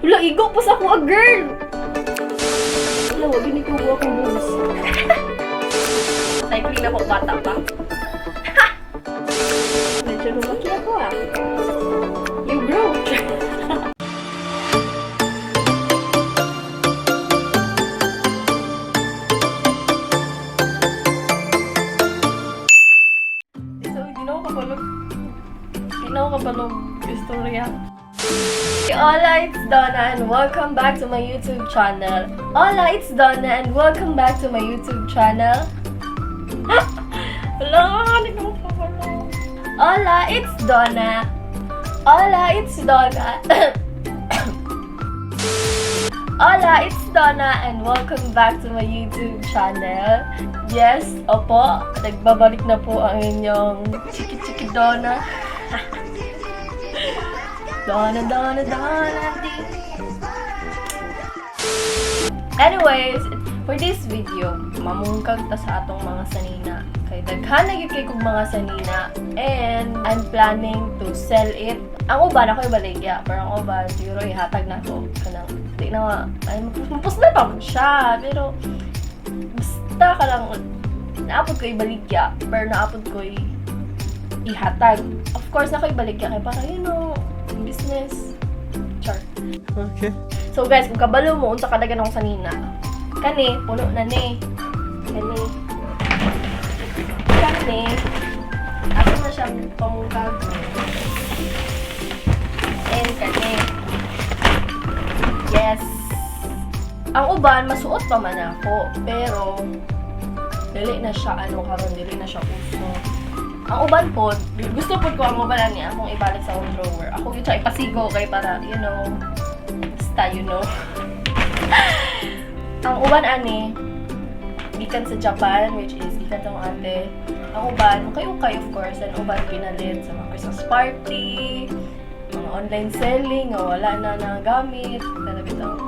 Wala, igo pa sa ako, girl! Wala, wag yun ikuha akong moves. Cycling na po, bata pa. Medyo lumaki ako You grow. So, hindi na ako kapalog istorya. Hola, it's Donna and welcome back to my YouTube channel. Hola, it's Donna and welcome back to my YouTube channel. Wala, hindi ko mapapalo. Hola, it's Donna. Hola, it's Donna. Hola, it's Donna and welcome back to my YouTube channel. Yes, opo, nagbabalik na po ang inyong chiki-chiki Donna. Donna. Anyways, for this video, mamungkag ta sa atong mga sanina. Kay daghan na gyud kay kog mga sanina and I'm planning to sell it. Ang uban ako ibaligya, pero ang uban siguro ihatag na ko kanang di na ay mapus na pa siya, pero basta ka lang naapod ko ibaligya, pero naapod ko ihatag. Of course, ako ibaligya kay para business. Char. Okay. So guys, kung kabalo mo, unsa kadagan akong sanina. Kani, puno na ni. Kani. Ako na siyang pamungkag. And kani. Yes. Ang uban, masuot pa man ako. Pero, dili na siya, karon dili na siya uso. Ang uban po, gusto po ko ang uban niya akong ibalik sa akong drawer. Ako yun siya ipasigo kay para, basta, Ang uban ani, gikan sa Japan, which is gikan sa mga ate. Ang uban, ukay-ukay of course, and uban pinalit sa mga Christmas party, mga online selling, wala na nagamit, bitaw.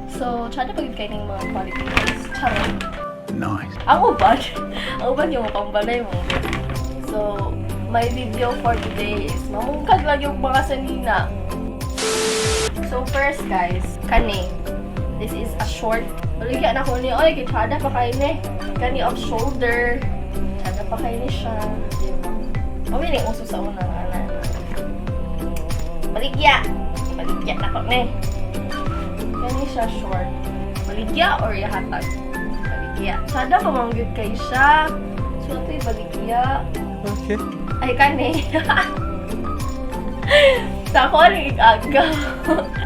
So, tsada pagod kayo ng mga quality guys. Charot. Nice. Ang uban yung pambalay mo. So, my video for today is mamungkag lang yung mga sanina. So, first guys, kani. This is a short. Uligyan ako ni, oy, kitsada pa kayo ni. Kani off shoulder. Tsada pa kayo ni siya. Diba? Uso sa unang anan. Baligya na ako ni. Kani siya short. Baligya or yahatag? Baligya. Tsada pa mangyod kayo siya. So, ito'y baligya. Okay. Ay, kani. Sa ako, aga.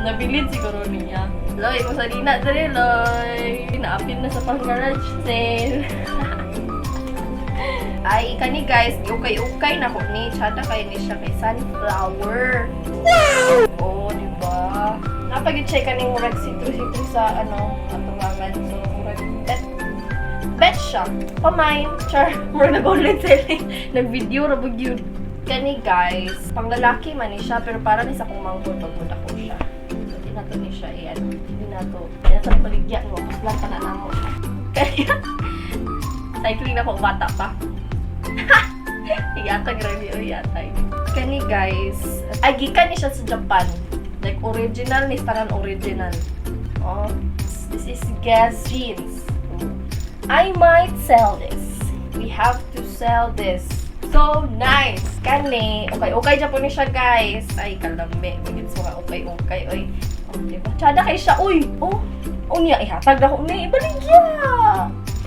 Nabilid siguro niya. Loy, kung sanina, dali, Loy. Naapin na sa pang-garage sale. Ay, kani guys, ukay-ukay na ko ni. Tsada kayo ni siya kay Sunflower. Oo, diba? Napag-check ka ning murag sitro-sitro sa, atubangan. So, murag bet siya. Pamain. Char. Murag nag-online selling. Nag-video, rabog yun. Kani guys, pang lalaki man ni siya, pero para ni sa kong manghod, pagpunta ko siya. So, di na to ni siya, hindi na to. Kaya sa paligyan mo, puslan ka na mo. Kaya, cycling na po, bata pa. Iyatag rin yun, yatay. Kani guys, ay, gikan ni siya sa Japan. Like, original ni Staran original. Oh, this is Guess jeans. I might sell this. We have to sell this. So nice! Kani, okay dyan po ni siya guys. Ay, kalambe. Magigits mo nga okay. Oy. Oh, diba? Tsada kayo siya. Uy! Oh, niya. Ihatag na ko. Ibaligya!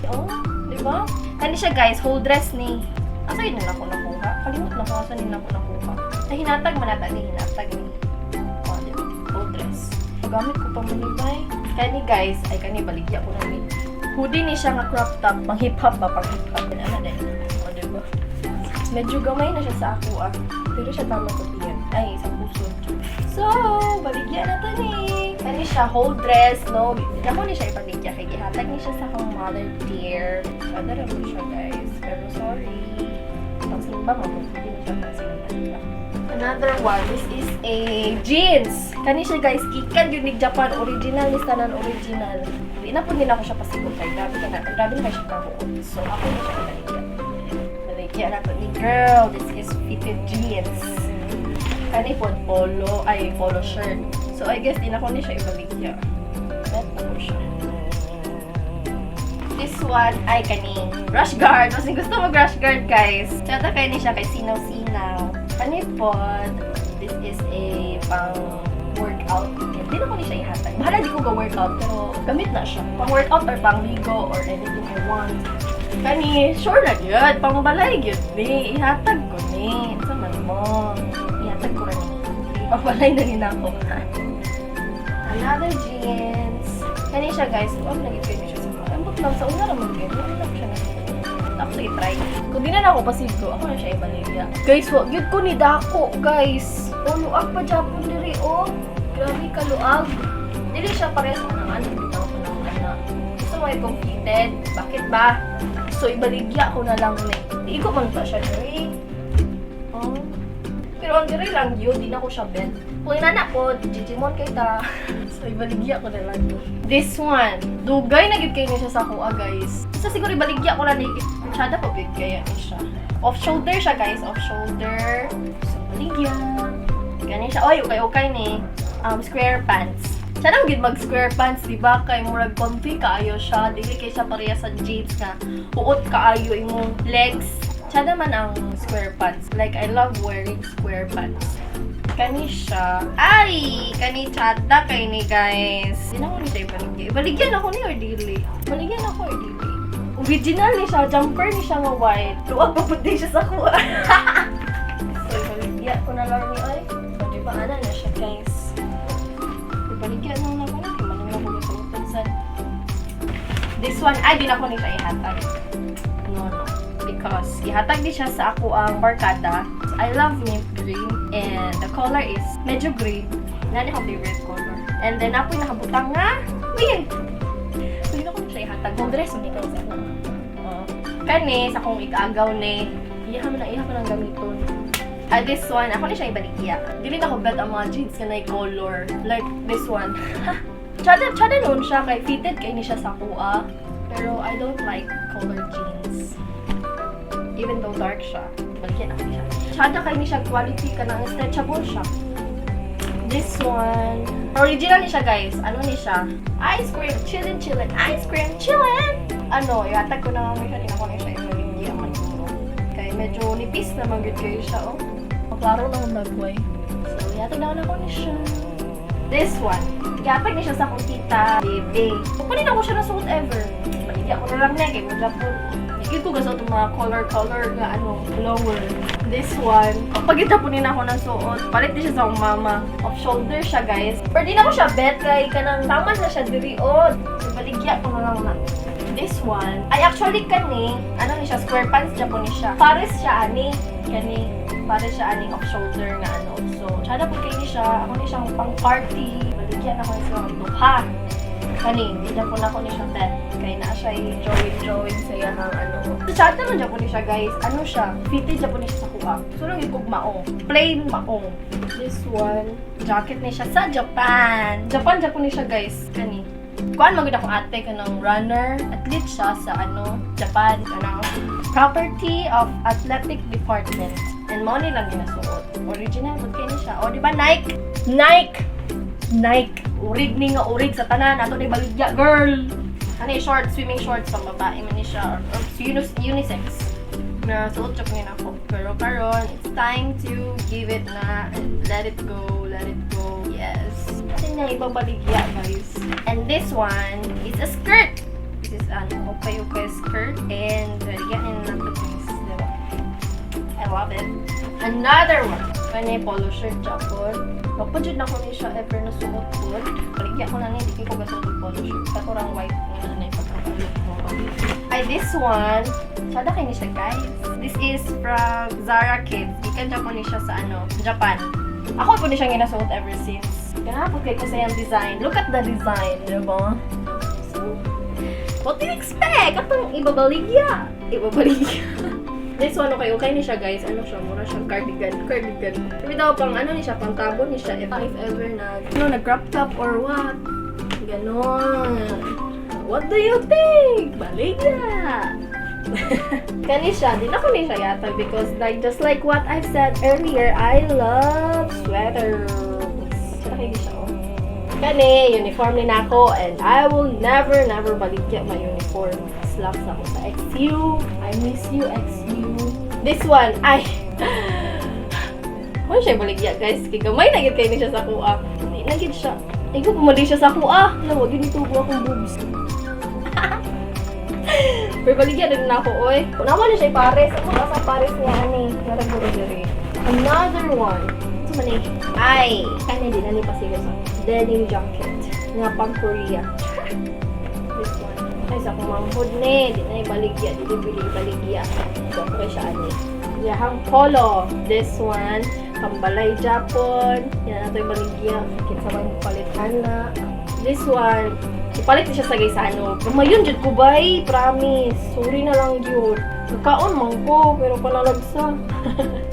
Oh, diba? Kani siya guys. Whole dress ni. Asa yun na ako nakuha? Kalimut na ko. Asa yun na ako nakuha? Ay, hinatag manata ni. Hinatag ni. Oh, diba? Whole dress. Pagamit ko pa manibay. Kani guys. Ay, kani baligya ko na ni. Hoodie ni siya nga crop top. Pang hip-hop ba? Pang hip-hop. Ano din? O, diba? Medyo gamay na siya sa ako Pero siya tama ko yan. Ay, sa puso. So, baligyan na to ni. Kani siya, whole dress, no? Ako ni siya ipaligya. Kaya gihatag ni siya sa akong mother dear. Padara mo siya, guys. Pero sorry. Pag simba, mabuti din siya pag simba. Another one, this is a jeans. Kani siya guys, kikan yun ni Japan, original ni Stanan original. Hindi na po din ako siya pasigod kay grabe na kayo siya kahuot. So ako na siya baligyan. Baligyan na po ni girl, this is fitted jeans. Kani po polo shirt. So, I guess, di na ko ni siya ibaligya. Bet na ko siya. This one ay kani brush guard. Mas gusto mo brush guard, guys. Tsata kayo ni siya kay sinaw-sinaw. Kani pod, this is a pang workout. Hindi na ko ni siya ihatag. Bahala di ko ga-workout, pero gamit na siya. Pang workout or pang ligo or anything I want. Kani, sure na yun. Pang balay yun. Di, ihatag ko ni. Sa man mo. Ihatag ko rin. Pabalay na rin ako. Another jeans. Kani siya, guys. Huwag nag-ipin siya sa mga. Ambot lang. Sa una naman din. Huwag lang siya nag-ipin. Tapos i-try. Kung di na ako pasigo, ako na siya ibaligya. Guys, wag yun ko ni Dako, guys. O, luag pa Japon diri, oh. Grabe ka, luag. Dili siya pares na naman. Bitaw ko lang na. Gusto mo i-completed. Bakit ba? So, ibaligya ko na lang ulit. Iiko man pa siya diri. Oh. Pero ang diri lang yun, di na ko siya bent. Kung inana ko, Digimon kay ta. So, ibaligya ko na lang yun. This one. Dugay na gid kayo niya siya sa kuha, guys. So, siguro ibaligya ko lang na tsada po big kaya ni siya. Off-shoulder siya, guys. Off-shoulder. So, baligya. Ganyan siya. Oy, okay ni. Square pants. Siya nang gid mag-square pants, di ba? Kay murag comfy kaayo siya. Dili kay siya pareha sa jeans nga uot kaayo imong legs. Siya naman ang square pants. Like, I love wearing square pants. Kani siya. Ay! Kani chada kay ni, guys. Hindi na ko ni siya ibaligyan. Ibaligyan ako ni or dili? Ibaligyan ako or dili? Original ni siya. Jumper ni siya nga white. Luwag pa puti siya sa kuha. So, ibaligyan ko na lang ni ay. So, di ba ana na siya, guys? Ibaligyan lang na ko na. Kumanin na ko gusto utansan. This one, ay, di na ko ni siya ihatag. No. Because ihatag din siya sa ako ang barkada. So, I love mint green and the color is medyo green. Nani ko favorite color. And then ako yung nakabutang nga mint. So yun ako siya ihatag. Home dress hindi kayo sa kani sa kong ikaagaw ni iha mo ng gamiton. This one ako ni siya ibaligya. Dili na ko bet ang mga jeans nga na color like this one. Chada noon siya kay fitted kay ni siya sa kuha. Pero I don't like color jeans. Even though dark siya, baligyan ako siya. Chada kay ni siya quality ka na stretchable siya. This one, original ni siya, guys. Ano ni siya? Ice cream, chillin'. Ice cream, chillin'. Ano, iatag ko na nga kanina ko na siya ibaligyan man duro. Kaya medyo nipis na mag-good kayo siya, oh. Maklaro na akong nagway. So, iatag na ako ni siya. This one, iatag ni siya sa akong tita, baby. Kukunin ako siya na suot ever. Baligyan ko na lang na, kaya mo po. Ito ko sa itong mga color nga blower. This one, kapag itapunin ako ng suot, palit din siya sa akong mama. Off-shoulder siya, guys. Pero di na ko siya bet, kay kanang taman na siya diri, oh. Baligya ko na lang na. This one, ay actually kani, ano ni siya, square pants siya po ni siya. Pares siya, ani. Kani, pares siya, ani, off-shoulder nga, ano. So, tsada po kayo ni siya. Ako ni siyang pang-party. Baligyan ako ni siya ng duha. Kani, hindi na po na ako ni siya bet. Kaya na siya drawing sa iyang ano. So, chat naman dyan po ni siya, guys. Ano siya? Fitted dyan po ni siya sa kuha. So, nung ikog maong. Plain maong. This one, jacket ni siya sa Japan. Japan dyan po ni siya, guys. Kani. Kuhaan maganda akong ate ka ng runner. Athlete siya sa Japan. Property of athletic department. And money lang ginasuot. Original, good kayo ni siya. O, di ba, Nike? Nike. Urig ni nga urig sa tanan. Ato ni baligya, girl. Ano yung shorts, swimming shorts pang babae man ni siya. Or unisex. Na suot siya po nila ako. Pero karon, it's time to give it na and let it go. Yes. Kasi na ibabaligya, guys. And this one is a skirt. This is an okay skirt. And baligyan na natin this. Diba? I love it. Another one. Kanya yung polo shirt siya po. Magpa-jud na ko niya siya ever na suot po. Baligyan ko na niya, hindi ko gasuot yung polo shirt. Katurang white na na yung pagkakalit mo. Ay, this one. Sada kayo niya siya, guys. This is from Zara Kids. Ikan dyan po niya siya sa Japan. Ako po niya siyang ginasuot ever since. Ganapot kayo kasi yung design. Look at the design, diba? So, what do you expect? Atong ibabaligya. This one, okay ni siya, guys. Ano siya? Mura siyang cardigan. Sabi daw pang ni siya, pang tabo ni siya. If ever nag-crop top or what. Ganon. What do you think? Baligya! Kani siya, din ako ni siya yata because just like what I've said earlier, I love sweaters. Siya kayo siya, oh. Kani, uniform ni nako and I will never baligya my uniform. Slacks ako sa XU. I miss you, XU. This one, ay... Ano siya baligya, guys? Kigamay na gid kayo na siya sa kuha. Hindi na gid siya. Ikaw pumali siya sa kuha. Wag yun itubo akong boobs. Pero baligya din na ako, oy. Kung naman na siya pares. Ako ka sa pares niya, ani. Naraguro diri. Another one. Ito man eh. Ay, kanya din, ano pa siya sa denim jacket. Nga pang Korea. This one. Ay, sa kumangkod ne. Di na baligya. Di bili baligya. So, ako siya, ani. Yahang polo. This one. Pambalay Japon. Yan na ito yung baligya. Kinsa man palitan na. This one. Ipalit siya sa gaysano. Gamayon, jud ko bay. Promise. Sorry na lang yun. Nagkaon man ko. Pero palalagsa.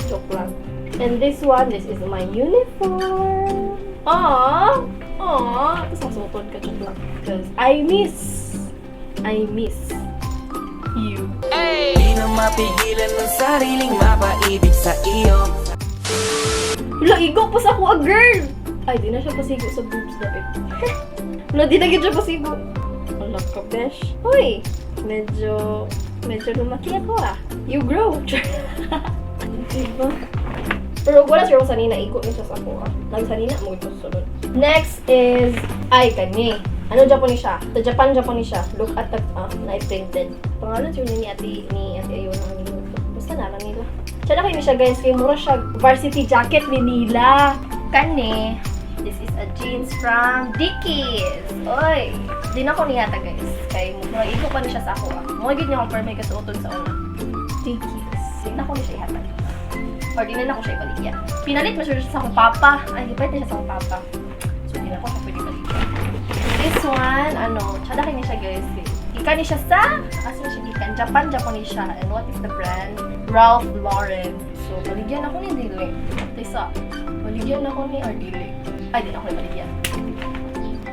Joke lang. And this one, this is my uniform. Aww. Aww. Tapos masutod ka, joke lang. Because I miss you. Di na mapigilan ng sariling mapaibig sa iyo. Wala, igo pa sa kuha, girl! Ay, di na siya pasigo sa boobs dapit. Wala, di na siya pasigo. Wala ka, besh. Hoy, medyo lumaki ako You grow. Diba? Pero wala siya kung sanina, ikot niya siya sa kuha. Nagsanina mo ito sunod. Next is, ay, kani. Ano Japanese siya? Sa Japanese siya. Look at the, na-printed. Pangalan siya ni Ate Ayon ang minuto. Basta nalang nila. Tsaka kayo siya guys, kay mura siya varsity jacket ni nila. Kani, this is a jeans from Dickies. Oy, di na ko niyata guys. Kay mura iko pa ni siya sa ako Mo gid niya confirm may kasuoton sa una. Dickies. Di na ko ni siya ihatag. Or di na ko siya ibaligya. Pinalit mo siya sa akong papa. Ay, ipalit na siya sa akong papa. So di na ko siya pwede baligya. This one, tsada kayo siya guys. Ika ni siya sa, asa na siya gikan? Japanese siya. And what is the brand? Ralph Lauren. So, baligyan ako ni Dili. Tisa, baligyan ako ni Ardili. Ay, di na ako ni baligyan.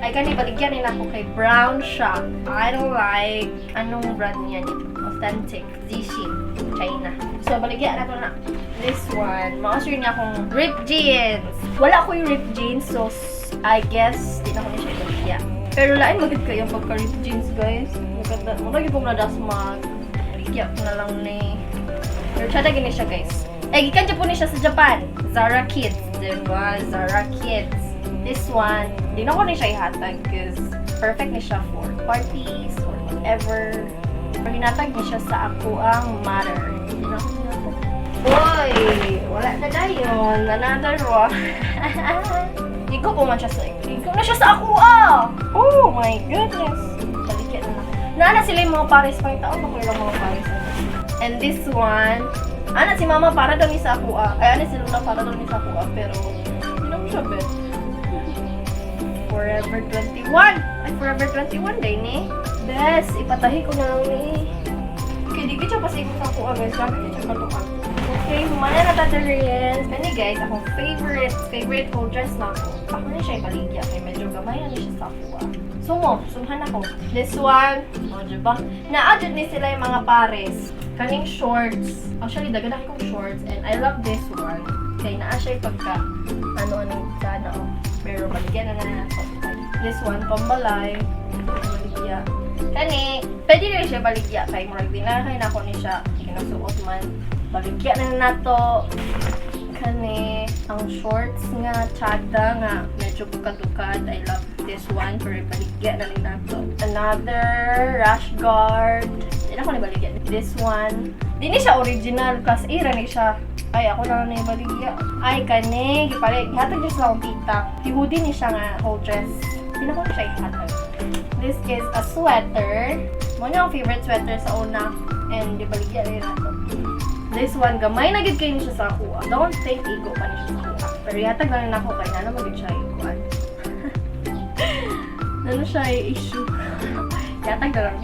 Ay, kani baligyan nila ako kay Brown Shop. I don't like, anong brand niya niya? Authentic. Zishin. China. So, baligyan na ko na. This one, ma-assure niya akong ripped jeans. Wala ako yung ripped jeans, so I guess, di na ako niya siya baligyan. Pero lain magid kayo pagka-ripped jeans, guys. Magagi pong nadasmag. Baligyan ko na lang ni... Pero tsada gini siya, guys. Eh, gikan po ni siya sa Japan. Zara Kids. Diba? Zara Kids. This one, di na ko ni siya ihatag because perfect ni siya for parties or whatever. Pero hinatag ni siya sa ako ang matter. Di na ko hinatag. Boy! Wala na dayon. Another one. Ikaw po man siya sa ikaw na siya sa ako Oh my goodness. Balikyan na. Naana sila yung mga pares pang taon. Ako yung mga pares. And this one, si mama para daw ni sa ako Ay, si Luna para daw ni sa ako pero hindi naman siya bet. Forever 21. Ay, Forever 21 day ni. Bes, ipatahi ko na lang ni. Okay, di ko siya pasigod sa ako guys. Grabe ko siya katukan. Okay, humana na tatarins. Kani guys, akong favorite whole dress na ako. Ako na siya ibaligya. Kaya medyo gamay na siya sa ako sumhan ako. This one, diba? Na-adjust ni sila yung mga pares. Kaning shorts. Actually, dagan akong shorts. And I love this one. Kaya naa siya yung pagka, sana Pero baligyan na na. This one, pambalay. Baligya. Kani, pwede rin siya baligya. Kaya murag dinarahay na ako ni siya. Kinasuot man. Baligya na to. Kani, ang shorts nga, tsada nga. Medyo bukad-bukad. I love this one. Pero baligya na rin na to. Another rash guard. Hindi ako nabaligya. This one. Di ni siya original. Kasi irani siya. Ay, ako na lang baligya. Ay, kani. Ihatag niya sa akong tita. Hoodie ni siya nga, whole dress. Hindi na ko siya ihatag. This is a sweater. Mo niya ang favorite sweater sa una. And di baligya rin na to. This one, gamay na gid kayo siya sa kuha. Don't think ego pa ni siya sa kuha. Pero yatag na rin ako kay na magid siya iguan. Ano siya issue? Yatag na lang.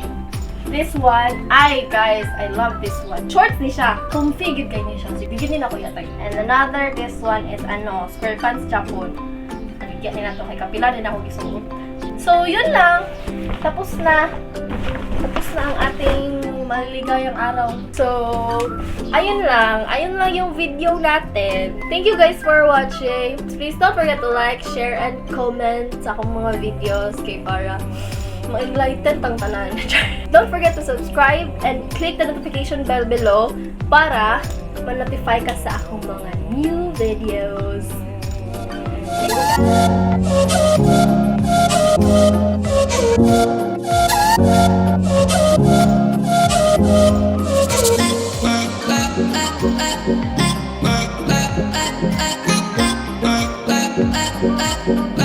This one, guys, I love this one. Shorts ni siya. Comfy gid kayo ni siya. So, bigyan din ako yatag. And another, this one is square pants Japon. Bigyan din na to kay kapila din ako gisuot. So, yun lang. Tapos na ang ating maligayang araw. So, ayun lang. Ayun lang yung video natin. Thank you guys for watching. Please don't forget to like, share, and comment sa akong mga videos kay para ma-enlighten tang tanan. Don't forget to subscribe and click the notification bell below para ma-notify ka sa akong mga new videos. Thank you.